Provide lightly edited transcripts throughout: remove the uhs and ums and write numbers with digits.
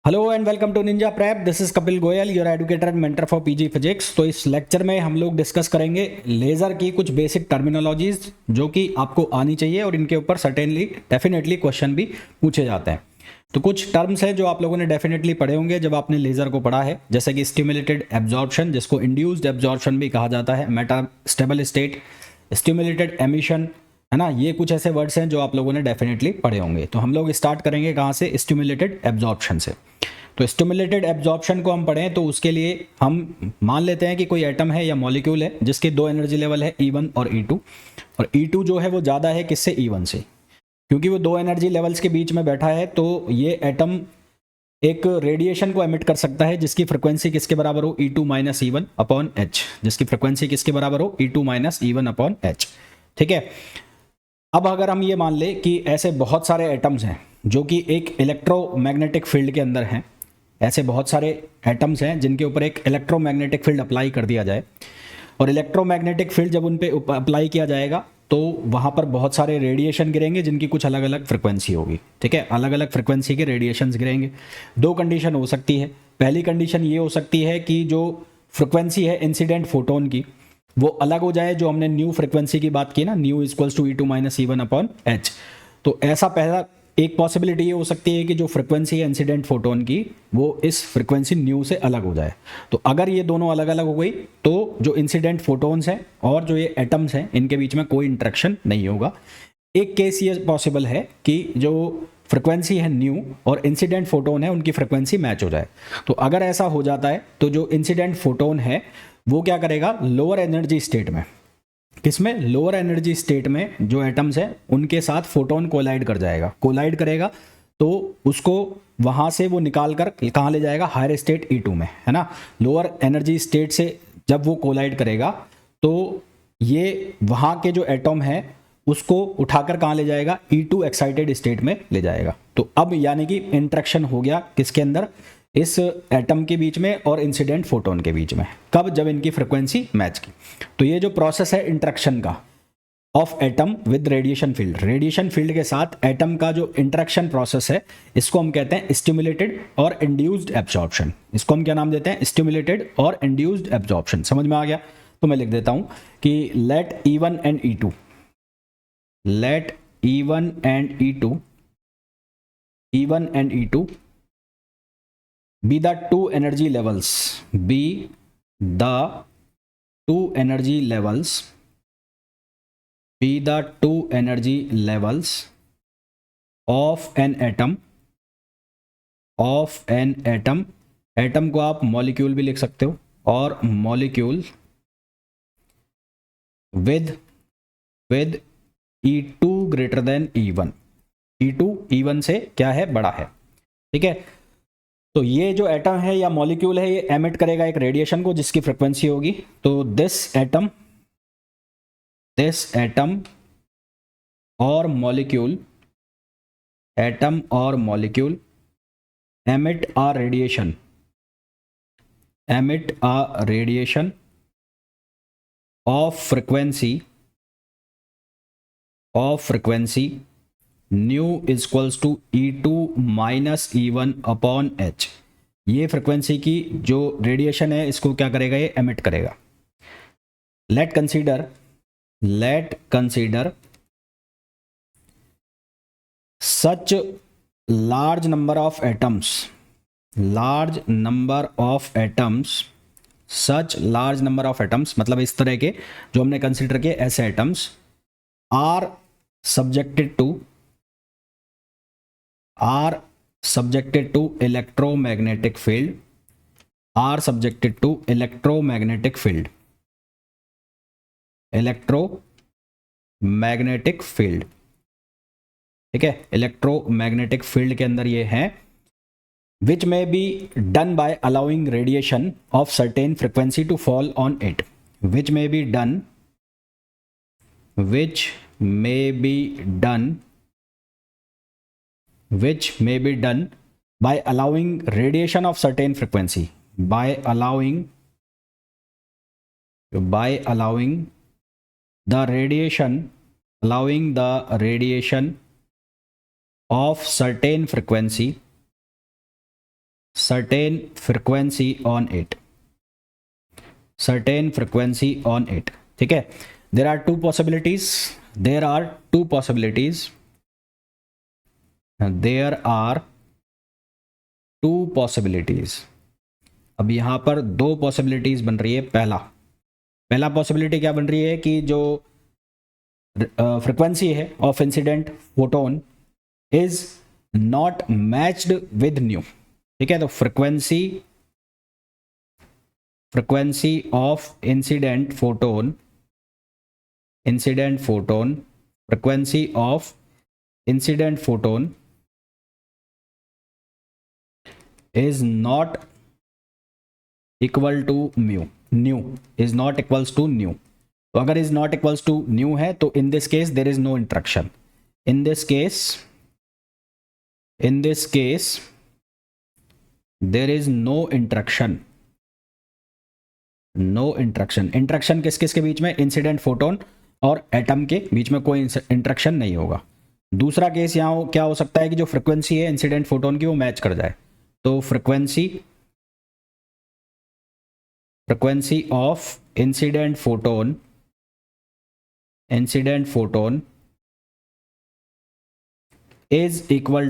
Hello and welcome to Ninja Prep. This is Kapil Goyal, your educator and mentor for PG physics. तो इस lecture में हम लोग discuss करेंगे लेज़र की कुछ बेसिक टर्मिनोलॉजीज जो कि आपको आनी चाहिए और इनके ऊपर सर्टेनली डेफिनेटली क्वेश्चन भी पूछे जाते हैं। तो कुछ टर्म्स हैं जो आप लोगों ने डेफिनेटली पढ़े होंगे जब आपने लेज़र को पढ़ा है, जैसे कि स्टिमुलेटेड एब्जॉर्प्शन, जिसको इंड्यूस्ड एब्जॉर्प्शन भी कहा जाता है, Meta stable state, stimulated emission, है ना। ये कुछ ऐसे वर्ड्स हैं जो आप लोगों ने डेफिनेटली पढ़े होंगे। तो हम लोग स्टार्ट करेंगे कहाँ से? स्टिमुलेटेड एब्जॉर्प्शन से। तो स्टिमुलेटेड एब्जॉर्प्शन को हम पढ़ें तो उसके लिए हम मान लेते हैं कि कोई एटम है या मॉलिक्यूल है जिसके दो एनर्जी लेवल है E1 और E2, और E2 जो है वो ज़्यादा है किससे? E1 से। क्योंकि वो दो एनर्जी लेवल्स के बीच में बैठा है तो ये एटम एक रेडिएशन को एमिट कर सकता है जिसकी फ्रिक्वेंसी किसके बराबर हो? E2 minus E1 upon H. जिसकी फ्रिक्वेंसी किसके बराबर हो? E2 minus E1 upon H. ठीक है। अब अगर हम ये मान ले कि ऐसे बहुत सारे एटम्स हैं जो कि एक इलेक्ट्रोमैग्नेटिक फील्ड के अंदर हैं, ऐसे बहुत सारे एटम्स हैं जिनके ऊपर एक इलेक्ट्रोमैग्नेटिक फील्ड अप्लाई कर दिया जाए, और इलेक्ट्रोमैग्नेटिक फील्ड जब उन पे अप्लाई किया जाएगा तो वहाँ पर बहुत सारे रेडिएशन गिरेंगे जिनकी कुछ अलग अलग फ्रिक्वेंसी होगी। ठीक है, अलग अलग फ्रिक्वेंसी के रेडिएशंस गिरेंगे। दो कंडीशन हो सकती है। पहली कंडीशन ये हो सकती है कि जो फ्रिक्वेंसी है इंसिडेंट फोटोन की वो अलग हो जाए, जो हमने न्यू फ्रिक्वेंसी की बात की ना, nu equals to E2 minus E1 upon h. तो ऐसा पहला एक पॉसिबिलिटी ये हो सकती है कि जो फ्रिक्वेंसी है इंसिडेंट फोटोन की वो इस फ्रिक्वेंसी न्यू से अलग हो जाए। तो अगर ये दोनों अलग अलग हो गई तो जो इंसिडेंट फोटोन्स हैं और जो ये एटम्स हैं इनके बीच में कोई इंटरेक्शन नहीं होगा। एक केस ये पॉसिबल है कि जो फ्रिक्वेंसी है न्यू और इंसिडेंट फोटोन है उनकी फ्रिक्वेंसी मैच हो जाए। तो अगर ऐसा हो जाता है तो जो इंसिडेंट फोटोन है वो क्या करेगा? लोअर एनर्जी स्टेट में, किसमें? लोअर एनर्जी स्टेट में जो एटम्स हैं उनके साथ फोटोन कोलाइड कर जाएगा, कोलाइड करेगा तो उसको वहां से वो निकाल कर कहाँ ले जाएगा? हायर स्टेट E2 में, है ना। लोअर एनर्जी स्टेट से जब वो कोलाइड करेगा तो ये वहां के जो एटम है उसको उठाकर कहाँ ले जाएगा? E2 एक्साइटेड स्टेट में ले जाएगा। तो अब यानी कि इंट्रैक्शन हो गया किसके अंदर? इस एटम के बीच में और इंसिडेंट फोटोन के बीच में। कब? जब इनकी फ्रिक्वेंसी मैच की। तो ये जो प्रोसेस है इंटरेक्शन का of atom with radiation field, radiation field के साथ एटम का जो इंटरेक्शन प्रोसेस है, इसको हम कहते हैं स्टिमुलेटेड और इंड्यूस्ड एब्जॉर्प्शन। इसको हम क्या नाम देते हैं? स्टिमुलेटेड और इंड्यूस्ड एब्जॉर्प्शन। समझ में आ गया? तो मैं लिख देता हूं कि let E1 and E2, let E1 and E2, E1 and E2 be the two energy levels, be the two energy levels, be the two energy levels of an atom, of an atom। Atom को आप molecule भी लिख सकते हो, और molecule with E2 greater than E1। E2 E1 से क्या है? बड़ा है। ठीक है। तो ये जो एटम है या मॉलिक्यूल है ये एमिट करेगा एक रेडिएशन को जिसकी फ्रिक्वेंसी होगी। तो दिस एटम और मॉलिक्यूल, एटम और molecule emit a radiation, emit a radiation of frequency nu is equals to E2 minus E1 upon H. ये फ्रिक्वेंसी की जो रेडिएशन है इसको क्या करेगा? ये एमिट करेगा। Late consider such large number of atoms, such large number of atoms मतलब इस तरह के जो हमने कंसीडर किए ऐसे atoms are subjected to electromagnetic field, are subjected to electromagnetic field। ठीक है, इलेक्ट्रोमैग्नेटिक फील्ड के अंदर ये है। which may be done by allowing radiation of certain frequency to fall on it, which may be done by allowing radiation of certain frequency, by allowing the radiation of certain frequency certain frequency on it, certain frequency on it, ठीक है। there are two possibilities, there are two possibilities, there are two possibilities। अब यहां पर दो possibilities बन रही है। पहला पॉसिबिलिटी क्या बन रही है कि जो फ्रिक्वेंसी है of incident photon is not matched with new, ठीक है। तो frequency of incident photon, frequency of incident photon is not equal to new is not equals to new। तो अगर is not equals to new है तो in this case there is no interaction, in this case there is no interaction, interaction किस किस के बीच में, incident photon और atom के बीच में कोई इंट्रैक्शन नहीं होगा। दूसरा केस यहाँ क्या हो सकता है कि जो फ्रिक्वेंसी है इंसिडेंट फोटोन की वो मैच कर जाए। तो frequency of incident photon is equal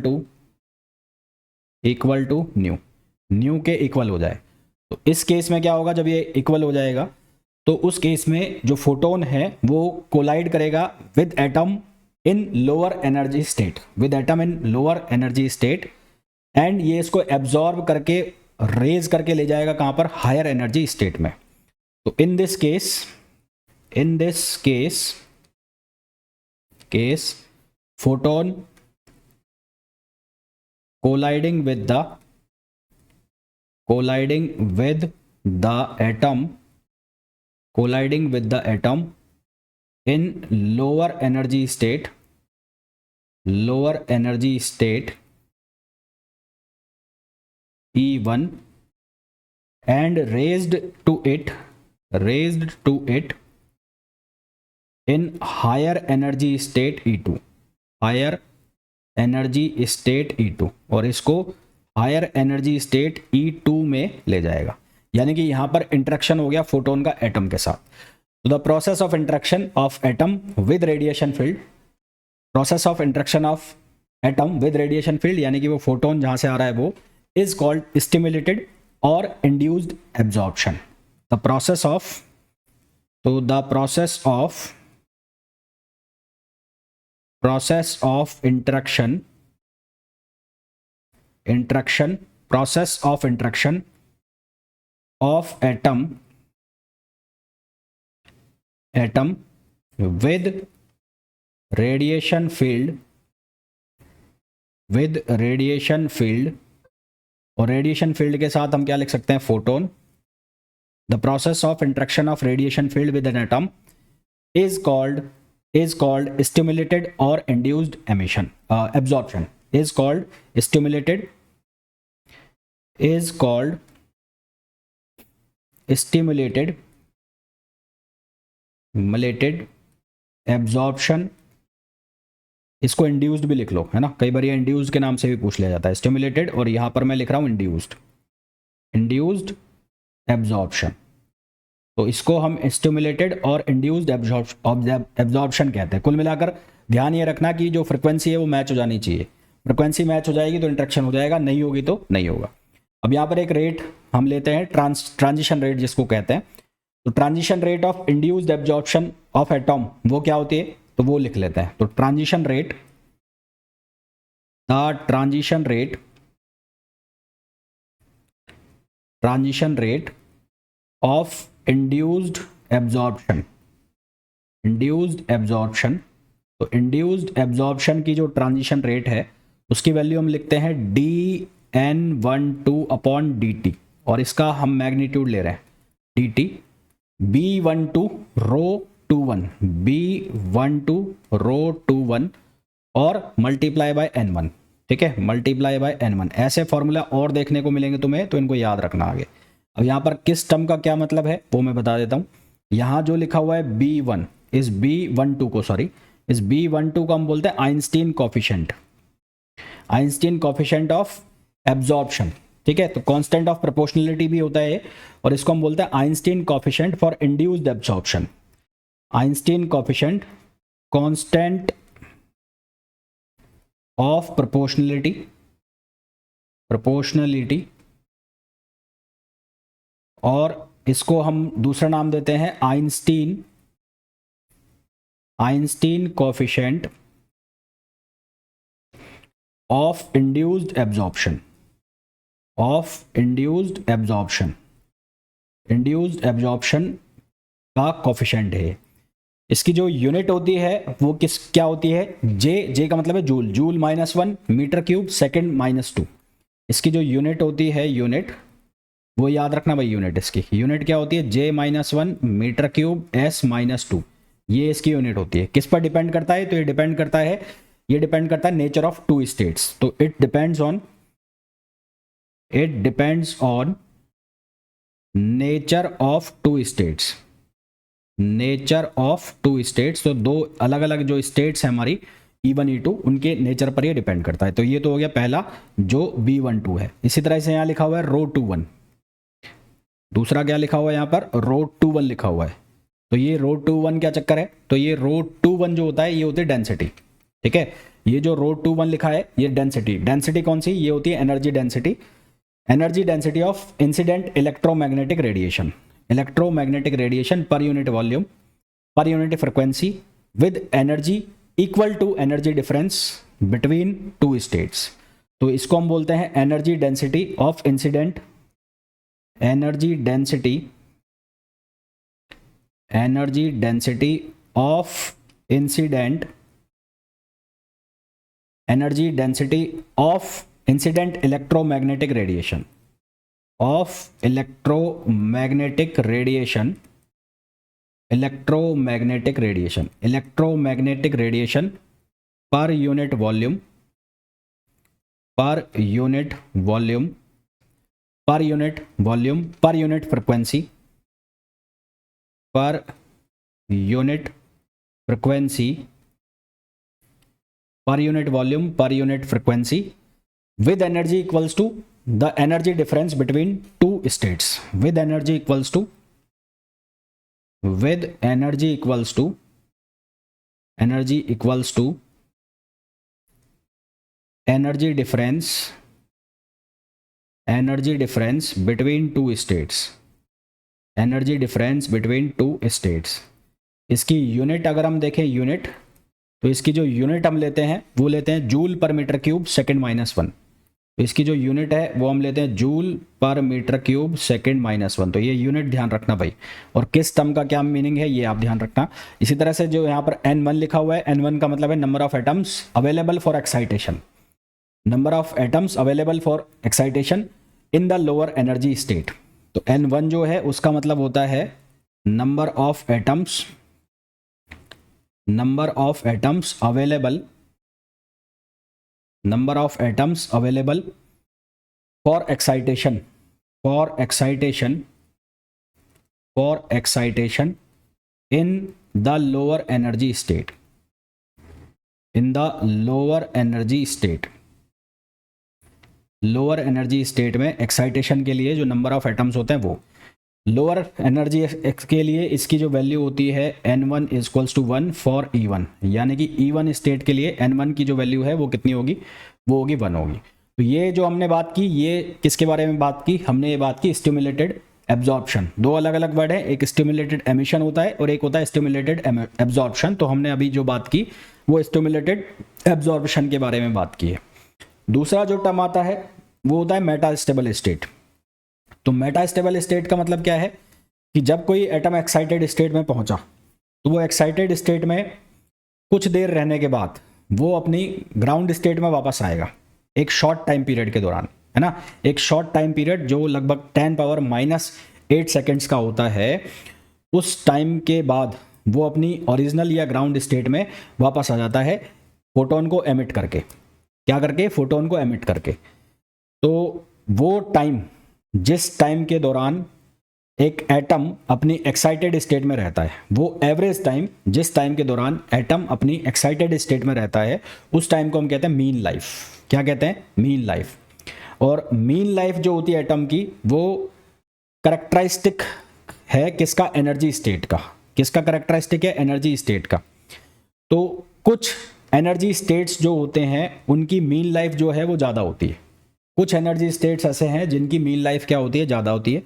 to nu के इक्वल हो जाए। तो इस केस में क्या होगा, जब ये इक्वल हो जाएगा तो उस केस में जो फोटोन है वो कोलाइड करेगा with atom in lower energy state, and ये इसको एब्जॉर्ब करके रेज करके ले जाएगा कहां पर, हायर एनर्जी स्टेट में। तो in this case photon colliding with the atom in lower energy state E1 and raised to it in higher energy state E2, और इसको हायर एनर्जी स्टेट E2 में ले जाएगा। यानी कि यहां पर इंटरेक्शन हो गया फोटोन का एटम के साथ। तो the process of interaction of atom with radiation field, यानी कि वो फोटोन जहां से आ रहा है वो इज कॉल्ड स्टिमुलेटेड और induced absorption. The process of interaction of atom with radiation field, और रेडिएशन फील्ड के साथ हम क्या लिख सकते हैं, photon. The process of interaction of radiation field with an atom is called stimulated और induced absorption, is called stimulated absorption. इसको इंड्यूस्ड भी लिख लो, है ना, कई बार ये इंड्यूस्ड के नाम से भी पूछ लिया जाता है, स्टिमुलेटेड, और यहां पर मैं लिख रहा हूं इंड्यूस्ड एब्जॉर्प्शन। तो इसको हम स्टिमुलेटेड और इंड्यूस्ड एब्जॉर्प्शन कहते हैं। कुल मिलाकर ध्यान ये रखना कि जो फ्रिक्वेंसी है वो मैच हो जानी चाहिए। फ्रिक्वेंसी मैच हो जाएगी तो इंटरेक्शन हो जाएगा, नहीं होगी तो नहीं होगा। अब यहाँ पर एक रेट हम लेते हैं, ट्रांजिशन रेट जिसको कहते हैं। तो transition rate of induced absorption of atom वो क्या होती है, तो वो लिख लेते हैं। तो transition rate of induced absorption, तो इंड्यूस्ड एब्जॉर्प्शन की जो ट्रांजिशन रेट है उसकी वैल्यू हम लिखते हैं dN12 अपॉन dt, और इसका हम मैग्नीट्यूड ले रहे हैं dt, B12 रो 21 और मल्टीप्लाई बाय n1, ठीक है, मल्टीप्लाई बाय n1। ऐसे फॉर्मूला और देखने को मिलेंगे तुम्हें, तो इनको याद रखना आगे। अब यहाँ पर किस टर्म का क्या मतलब है वो मैं बता देता हूँ। यहाँ जो लिखा हुआ है B1 इस B12 को हम बोलते हैं आइंस्टीन कोफिशिएंट ऑफ एब्जॉर्प्शन। ठीक है, तो कांस्टेंट ऑफ प्रोपोर्शनलिटी भी होता है और इसको हम बोलते हैं Einstein coefficient for induced absorption. Einstein coefficient, constant of proportionality और इसको हम दूसरा नाम देते हैं Einstein coefficient of induced absorption. Induced absorption का कोफिशिएंट है। इसकी जो यूनिट होती है वो क्या होती है, जे का मतलब है joule, joule -1 metre cube second -2। इसकी जो यूनिट होती है, यूनिट वो याद रखना भाई, यूनिट इसकी यूनिट क्या होती है, J-1 मीटर क्यूब S-2, ये इसकी यूनिट होती है। किस पर डिपेंड करता है, तो ये डिपेंड करता है नेचर ऑफ टू स्टेट्स। तो it depends on nature of two states. तो दो अलग अलग जो स्टेट्स हैं हमारी E1 E2, उनके नेचर पर ये डिपेंड करता है। तो ये तो हो गया पहला जो B12 है। इसी तरह से यहाँ लिखा हुआ है ρ21, दूसरा क्या लिखा हुआ है यहाँ पर, ρ21 लिखा हुआ है। तो ये ρ21 क्या चक्कर है, तो ये ρ21 जो होता है ये होती है डेंसिटी। ठीक है, ये जो ρ21 लिखा है ये डेंसिटी कौन सी, ये होती है energy density of incident electromagnetic radiation per unit volume per unit frequency with energy equal to energy difference between two states. तो इसको हम बोलते हैं energy density of incident electromagnetic radiation per unit volume per unit frequency with energy equals to the energy difference between two states, with energy equals to energy difference between two states। इसकी unit अगर हम देखें, unit, तो इसकी जो unit हम लेते हैं वो लेते हैं जूल पर मीटर क्यूब सेकंड -1। तो इसकी जो यूनिट है वो हम लेते हैं जूल पर मीटर क्यूब सेकंड -1। तो ये यूनिट ध्यान रखना भाई, और किस टर्म का क्या मीनिंग है ये आप ध्यान रखना। इसी तरह से जो यहाँ पर N1 लिखा हुआ है, N1 का मतलब है number of atoms available for excitation, in the lower energy state. तो N1 जो है उसका मतलब होता है number of atoms available for excitation in the lower energy state में एक्साइटेशन के लिए जो नंबर ऑफ एटम्स होते हैं वो लोअर एनर्जी के लिए इसकी जो वैल्यू होती है N1 = 1 फॉर E1, यानी कि E1 स्टेट के लिए N1 की जो वैल्यू है वो कितनी होगी, वो होगी 1 होगी। तो ये जो हमने बात की, ये किसके बारे में बात की, हमने ये बात की स्टिमुलेटेड एब्जॉर्प्शन। दो अलग अलग वर्ड है, एक स्टिमुलेटेड एमिशन होता है और एक होता है स्टिमुलेटेड एब्जॉर्प्शन। तो हमने अभी जो बात की वो स्टिमुलेटेड एब्जॉर्प्शन के बारे में बात की है। दूसरा जो टर्म आता है वो होता है मेटास्टेबल स्टेट। तो मेटास्टेबल स्टेट का मतलब क्या है कि जब कोई एटम एक्साइटेड स्टेट में पहुंचा तो वो एक्साइटेड स्टेट में कुछ देर रहने के बाद वो अपनी ग्राउंड स्टेट में वापस आएगा एक शॉर्ट टाइम पीरियड के दौरान, है ना। एक शॉर्ट टाइम पीरियड जो लगभग 10⁻⁸ सेकेंड्स का होता है। उस टाइम के बाद वो अपनी ओरिजिनल या ग्राउंड स्टेट में वापस आ जाता है फोटोन को एमिट करके। क्या करके? फोटोन को एमिट करके। तो वो टाइम, जिस टाइम के दौरान एक एटम अपनी एक्साइटेड स्टेट में रहता है, वो एवरेज टाइम, जिस टाइम के दौरान एटम अपनी एक्साइटेड स्टेट में रहता है, उस टाइम को हम कहते हैं मीन लाइफ। क्या कहते हैं? Mean life. और मीन लाइफ जो होती है एटम की वो करेक्टरिस्टिक है किसका, एनर्जी स्टेट का। किसका करेक्टरिस्टिक है, एनर्जी स्टेट का। तो कुछ एनर्जी स्टेट्स जो होते हैं उनकी मीन लाइफ जो है वो ज़्यादा होती है। कुछ एनर्जी स्टेट्स ऐसे हैं जिनकी मीन लाइफ क्या होती है, ज़्यादा होती है।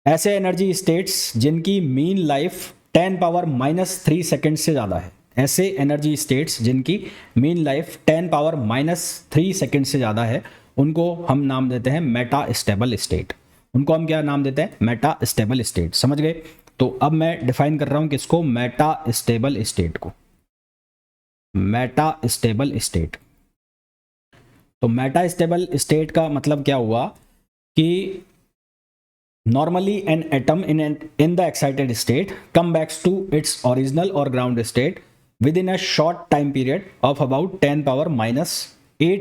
ऐसे एनर्जी स्टेट्स जिनकी मीन लाइफ 10⁻³ सेकेंड से ज़्यादा है, ऐसे एनर्जी स्टेट्स जिनकी मीन लाइफ 10⁻³ सेकेंड से ज़्यादा है, उनको हम नाम देते हैं मेटा स्टेबल स्टेट। उनको हम क्या नाम देते हैं, मेटा स्टेबल स्टेट। समझ गए। तो अब मैं डिफाइन कर रहा हूं किसको, मेटा स्टेबल स्टेट को। Meta stable state. तो मेटा स्टेबल स्टेट का मतलब क्या हुआ कि normally an atom in the excited state come back to its original or ground state within a short time period of about 10⁻⁸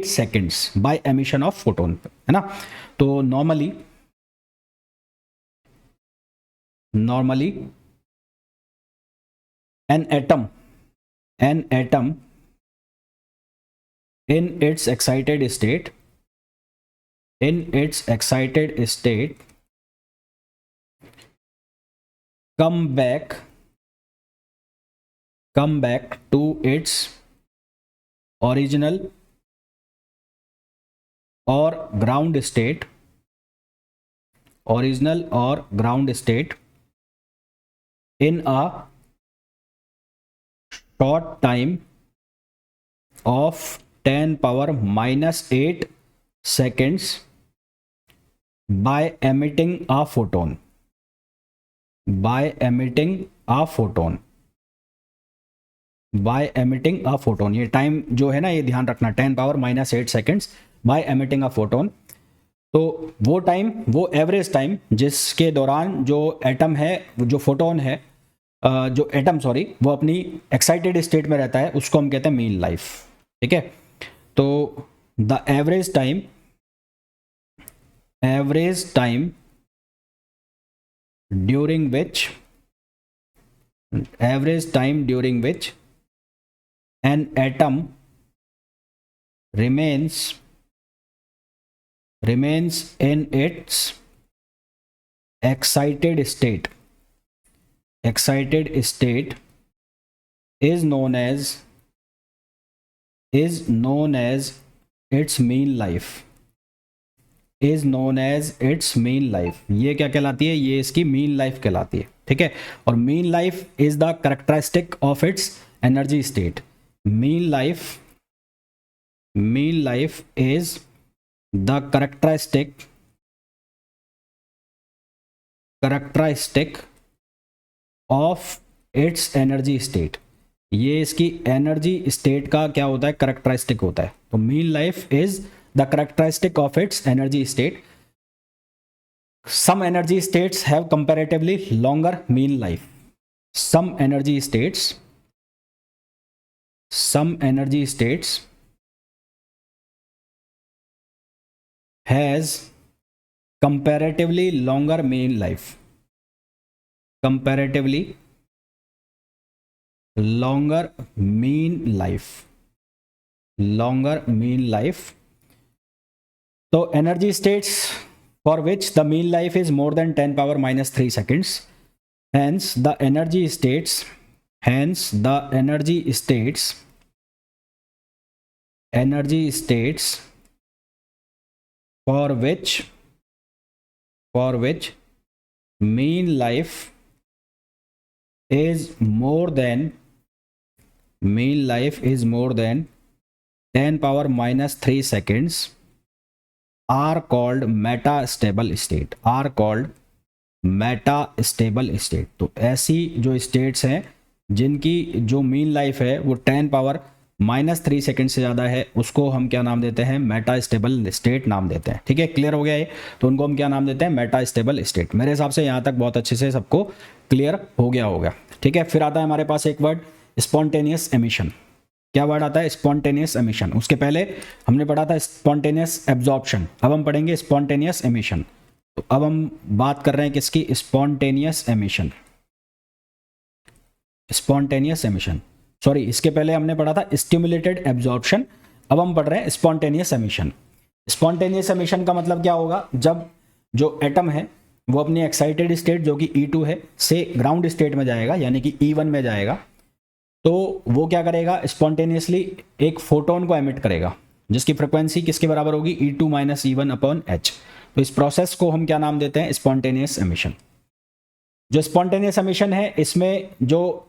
seconds by emission of photon, है ना। तो normally an atom in its excited state come back to its original or ground state in a short time of 10⁻⁸ seconds by emitting a photon। by emitting a photon, ये time जो है ना, ये ध्यान रखना, 10⁻⁸ seconds by emitting a photon. तो वो time, वो एवरेज टाइम जिसके दौरान जो एटम है, जो फोटोन है, जो एटम सॉरी, वो अपनी एक्साइटेड स्टेट में रहता है, उसको हम कहते हैं मीन लाइफ। ठीक है। तो the average time during which an atom remains in its excited state is known as its mean life। ये क्या कहलाती है, ये इसकी मीन लाइफ कहलाती है। ठीक है। और mean life is the characteristic of its energy state. Mean life is the characteristic of its energy state. ये इसकी एनर्जी स्टेट का क्या होता है, कैरेक्टरिस्टिक होता है। तो mean life is the characteristic of its energy state. Some energy states have comparatively longer mean life. Some energy states has comparatively longer mean life. Longer mean life. So energy states for which the mean life is more than 10⁻³ seconds, hence the energy states for which mean life is more than 10⁻³ seconds are called meta stable state। तो ऐसी जो states हैं जिनकी जो mean life है वो 10⁻³ second से ज़्यादा है, उसको हम क्या नाम देते हैं, मेटा स्टेबल स्टेट नाम देते हैं। ठीक है, क्लियर हो गया ये। तो उनको हम क्या नाम देते हैं, मेटा स्टेबल स्टेट। मेरे हिसाब से यहाँ तक बहुत अच्छे से सबको क्लियर हो गया होगा। ठीक है। फिर आता है हमारे पास एक वर्ड, स्पॉन्टेनियस एमिशन। क्या वर्ड आता है, स्पॉन्टेनियस एमिशन। उसके पहले हमने पढ़ा था स्पॉन्टेनियस एब्जॉर्प्शन, अब हम पढ़ेंगे स्पॉन्टेनियस एमिशन। तो अब हम बात कर रहे हैं किसकी, स्पॉन्टेनियस एमिशन। सॉरी, इसके पहले हमने पढ़ा था स्टिमुलेटेड एब्जॉर्प्शन, अब हम पढ़ रहे हैं स्पॉन्टेनियस एमिशन। स्पॉन्टेनियस एमिशन का मतलब क्या होगा, जब जो एटम है वो अपनी एक्साइटेड स्टेट जो कि E2 है से ग्राउंड स्टेट में जाएगा, यानी कि E1 में जाएगा, तो वो क्या करेगा, स्पॉन्टेनियसली एक फोटोन को एमिट करेगा जिसकी फ्रिक्वेंसी किसके बराबर होगी, E2 minus E1 upon H। तो इस प्रोसेस को हम क्या नाम देते हैं, स्पॉन्टेनियस एमिशन। जो स्पॉन्टेनियस एमिशन है इसमें जो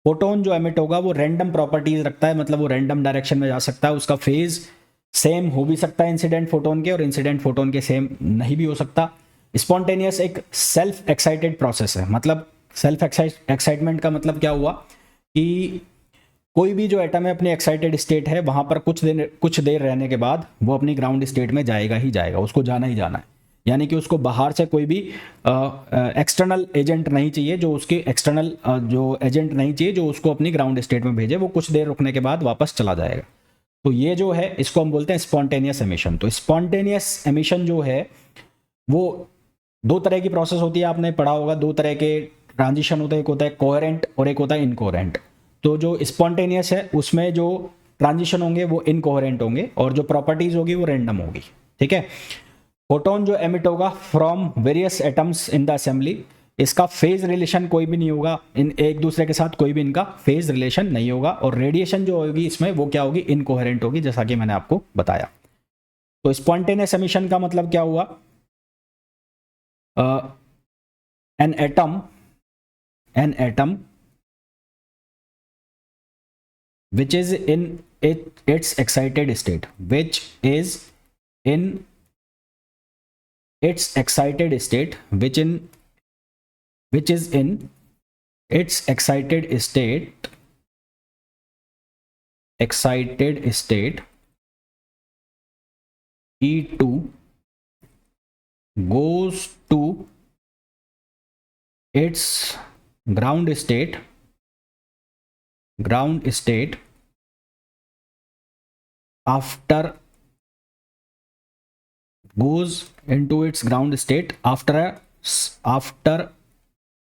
फोटोन जो एमिट होगा वो रैंडम प्रॉपर्टीज रखता है, मतलब वो रैंडम डायरेक्शन में जा सकता है, उसका फेज सेम हो भी सकता है इंसिडेंट फोटोन के, और इंसिडेंट फोटोन के सेम नहीं भी हो सकता। स्पॉन्टेनियस एक सेल्फ एक्साइटेड प्रोसेस है, मतलब सेल्फ एक्साइटमेंट का मतलब क्या हुआ कि कोई भी जो एटम है अपनी एक्साइटेड स्टेट है वहां पर कुछ देर रहने के बाद वो अपनी ग्राउंड स्टेट में जाएगा ही जाएगा, उसको जाना ही जाना है, यानी कि उसको बाहर से कोई भी एक्सटर्नल एजेंट नहीं चाहिए, जो उसके एक्सटर्नल जो एजेंट नहीं चाहिए जो उसको अपनी ग्राउंड स्टेट में भेजे, वो कुछ देर रुकने के बाद वापस चला जाएगा। तो ये जो है इसको हम बोलते हैं स्पॉन्टेनियस एमिशन। तो स्पॉन्टेनियस एमिशन जो है वो दो तरह की प्रोसेस होती है, आपने पढ़ा होगा, दो तरह के ट्रांजिशन होता है, एक होता है कोहेरेंट और एक होता है इनकोहेरेंट। तो जो स्पॉन्टेनियस है उसमें जो ट्रांजिशन होंगे वो इनकोहेरेंट होंगे और जो प्रॉपर्टीज होगी वो रैंडम होगी, ठीक है। फोटोन जो एमिट होगा from various atoms in the assembly, इसका फेज रिलेशन कोई भी नहीं होगा, इन एक दूसरे के साथ कोई भी इनका फेज रिलेशन नहीं होगा, और रेडिएशन जो होगी इसमें वो क्या होगी, इनकोहेरेंट होगी, जैसा कि मैंने आपको बताया। तो स्पॉन्टेनियस एमिशन का मतलब क्या हुआ, an atom which is in its excited state, which is in its excited state, which is in its excited state E2 goes to its ground state after goes into its ground state after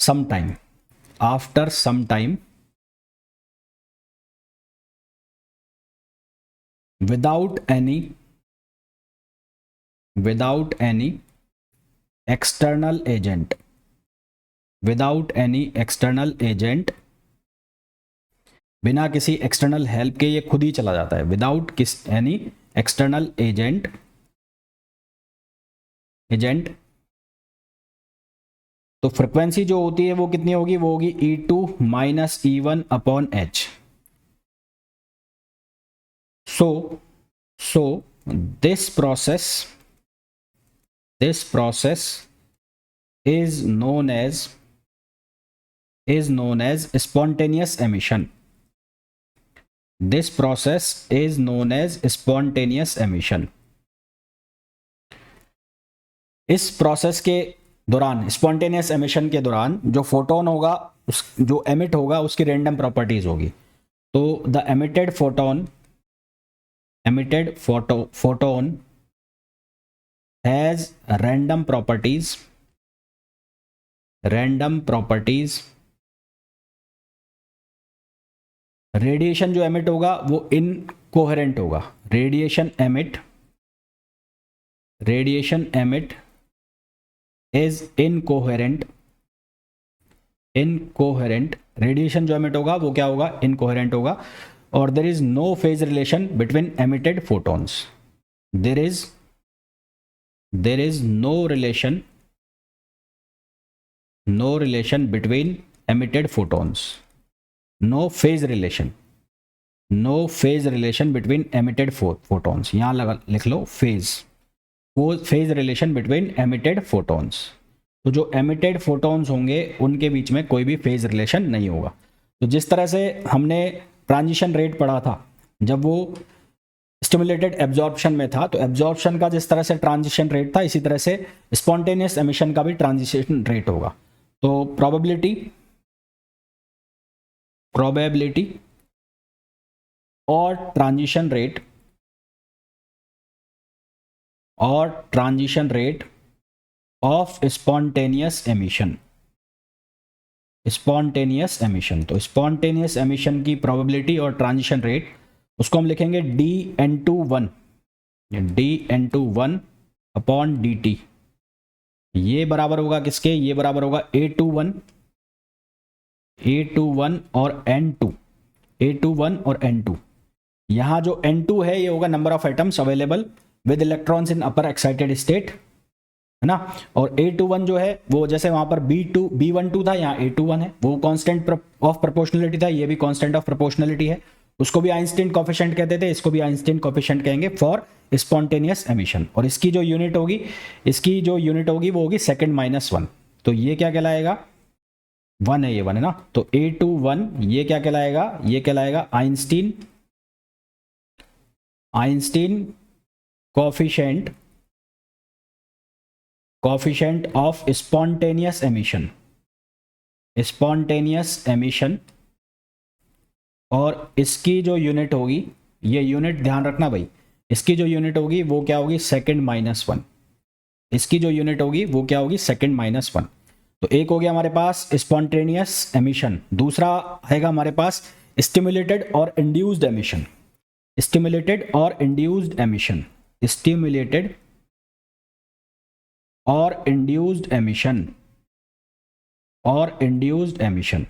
some time without any external agent, बिना किसी external help के ये खुद ही चला जाता है, without any external agent. तो frequency जो होती है वो कितनी होगी, वो होगी E2 minus E1 upon H। So this process is known as spontaneous emission. This process is known as spontaneous emission. इस प्रोसेस के दौरान, स्पॉन्टेनियस एमिशन के दौरान जो फोटोन होगा जो एमिट होगा उसकी रैंडम प्रॉपर्टीज होगी। तो the emitted photon has random properties radiation जो एमिट होगा वो इनकोहेरेंट होगा, radiation emit is incoherent radiation जो एमिट होगा वो क्या होगा, इनकोहेरेंट होगा, और there is no phase relation between emitted photons, there is no relation between emitted photons, no phase relation between emitted photons. यहां लिख लो phase relation between emitted photons. तो जो एमिटेड फोटॉन्स होंगे उनके बीच में कोई भी फेज रिलेशन नहीं होगा। तो जिस तरह से हमने ट्रांजिशन रेट पढ़ा था जब वो स्टिमुलेटेड एब्जॉर्प्शन में था, तो एब्जॉर्प्शन का जिस तरह से ट्रांजिशन रेट था, इसी तरह से स्पॉन्टेनियस एमिशन का भी ट्रांजिशन रेट होगा। तो प्रोबेबिलिटी और transition rate of spontaneous emission. तो स्पॉन्टेनियस एमिशन की प्रोबेबिलिटी और ट्रांजिशन रेट उसको हम लिखेंगे dN2 1, dN2 1 dt, ये बराबर होगा किसके, ये बराबर होगा A21 और N2, A21 और N2। यहाँ जो N2 है ये होगा number of atoms available with electrons in upper excited state, है ना। और A21 जो है वो जैसे वहां पर B12 था, यहाँ A21 है, वो कांस्टेंट ऑफ प्रोपोर्शनलिटी था, ये भी कांस्टेंट ऑफ प्रोपोर्शनलिटी है। उसको भी आइंस्टीन कोफिशिएंट कहते थे, इसको भी आइंस्टीन कोफिशिएंट कहेंगे फॉर स्पॉन्टेनियस एमिशन। और इसकी जो यूनिट होगी वो होगी सेकंड-1। तो ये क्या कहलाएगा, 1 है, ये 1 है ना। तो A21 ये क्या कहलाएगा, ये कहलाएगा Einstein coefficient of spontaneous emission. और इसकी जो यूनिट होगी, ये यूनिट ध्यान रखना भाई, इसकी जो यूनिट होगी वो क्या होगी, सेकंड-1। इसकी जो यूनिट होगी वो क्या होगी, सेकंड-1। तो एक हो गया हमारे पास स्पॉन्टेनियस एमिशन, दूसरा आएगा हमारे पास स्टिमुलेटेड और इंड्यूस्ड एमिशन। स्टिमुलेटेड और इंड्यूस्ड एमिशन, स्टिमुलेटेड और इंड्यूस्ड एमिशन, और इंड्यूस्ड एमिशन।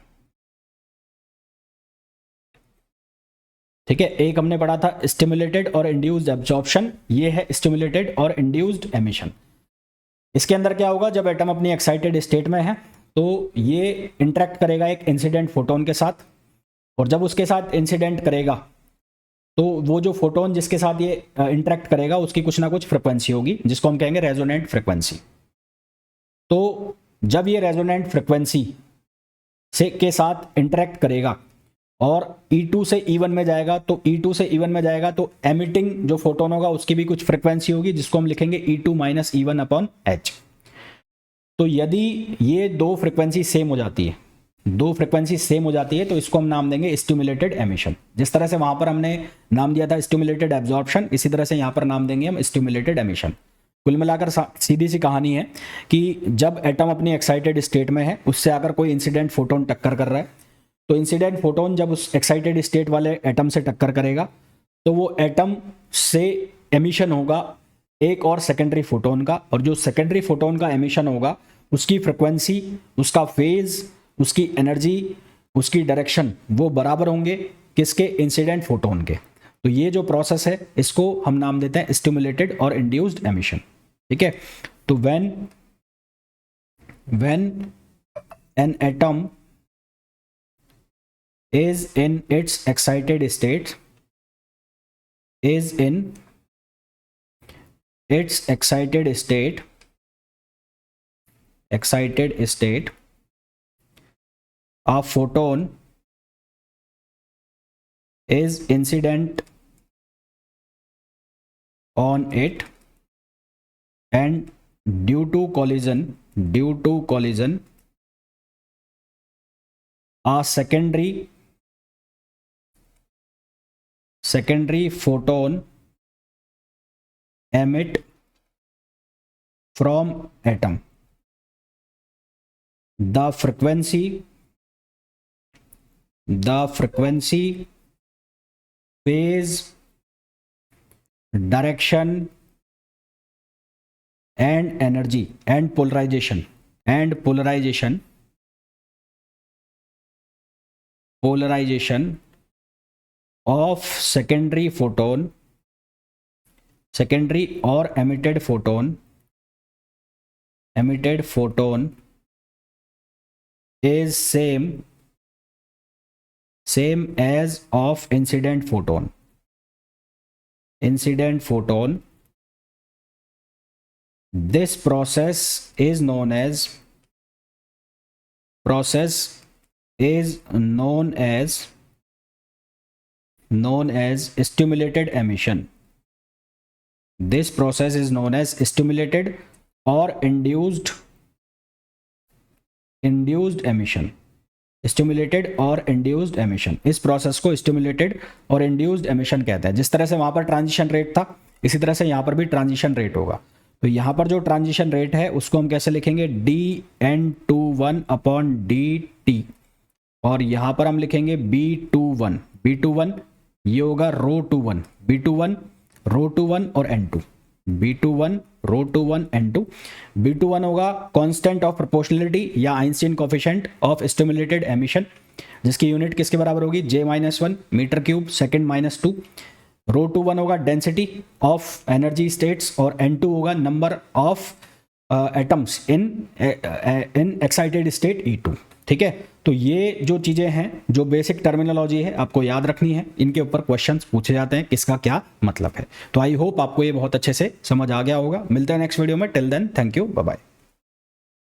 ठीक है, एक हमने पढ़ा था स्टिमुलेटेड और इंड्यूस्ड एब्जॉर्प्शन, ये है स्टिमुलेटेड और इंड्यूस्ड एमिशन। इसके अंदर क्या होगा, जब एटम अपनी एक्साइटेड स्टेट में है तो ये इंटरेक्ट करेगा एक इंसिडेंट फोटोन के साथ, और जब उसके साथ इंसिडेंट करेगा तो वो जो फोटोन जिसके साथ ये इंटरेक्ट करेगा उसकी कुछ ना कुछ फ्रिक्वेंसी होगी, जिसको हम कहेंगे रेजोनेंट फ्रिक्वेंसी। तो जब ये रेजोनेंट फ्रिक्वेंसी से के साथ इंटरेक्ट करेगा और E2 से E1 में जाएगा, तो E2 से E1 में जाएगा तो एमिटिंग जो फोटोन होगा उसकी भी कुछ फ्रिक्वेंसी होगी, जिसको हम लिखेंगे E2 - E1 अपॉन H। तो यदि ये दो फ्रिक्वेंसी सेम हो जाती है, तो इसको हम नाम देंगे स्टिमुलेटेड एमिशन। जिस तरह से वहां पर हमने नाम दिया था स्टिमुलेटेड एब्जॉर्प्शन, इसी तरह से यहां पर नाम देंगे हम स्टिमुलेटेड एमिशन। कुल मिलाकर सीधी सी कहानी है कि जब एटम अपनी एक्साइटेड स्टेट में है, उससे अगर कोई इंसिडेंट फोटोन टक्कर कर रहा है, तो इंसिडेंट फोटोन जब उस एक्साइटेड स्टेट वाले एटम से टक्कर करेगा तो वो एटम से एमिशन होगा एक और सेकेंडरी फोटोन का, और जो सेकेंडरी फोटोन का एमिशन होगा उसकी फ्रिक्वेंसी, उसका फेज, उसकी एनर्जी, उसकी डायरेक्शन वो बराबर होंगे किसके, इंसिडेंट फोटोन के। तो ये जो प्रोसेस है इसको हम नाम देते हैं स्टिमुलेटेड और इंड्यूस्ड एमिशन। ठीक है, तो when an atom is in its excited state, a photon is incident on it, and due to collision a secondary photon emit from atom. The frequency, phase, direction and energy and polarization of secondary or emitted photon is same as of incident photon. This process is known as stimulated emission. This process is known as stimulated or induced emission. Stimulated और induced emission, इस process को stimulated और induced emission कहते हैं। जिस तरह से वहां पर ट्रांजिशन रेट था, इसी तरह से यहां पर भी ट्रांजिशन रेट होगा। तो यहां पर जो ट्रांजिशन रेट है उसको हम कैसे लिखेंगे, dN21 अपॉन dt, और यहां पर हम लिखेंगे B21 ये होगा ρ21, B21 रो टू वन और N2, B21 रो टू वन N2। B21 होगा कांस्टेंट ऑफ प्रोपोर्शनलिटी या Einstein coefficient of stimulated emission, जिसकी यूनिट किसके बराबर होगी, J-1 metre cube second -2। Rho two one होगा डेंसिटी ऑफ एनर्जी स्टेट्स और N2 होगा number of atoms in excited state E2। ठीक है, तो ये जो चीज़ें हैं, जो बेसिक टर्मिनोलॉजी है, आपको याद रखनी है। इनके ऊपर क्वेश्चंस पूछे जाते हैं किसका क्या मतलब है। तो आई होप आपको ये बहुत अच्छे से समझ आ गया होगा। मिलते हैं नेक्स्ट वीडियो में। Till then thank you, bye bye.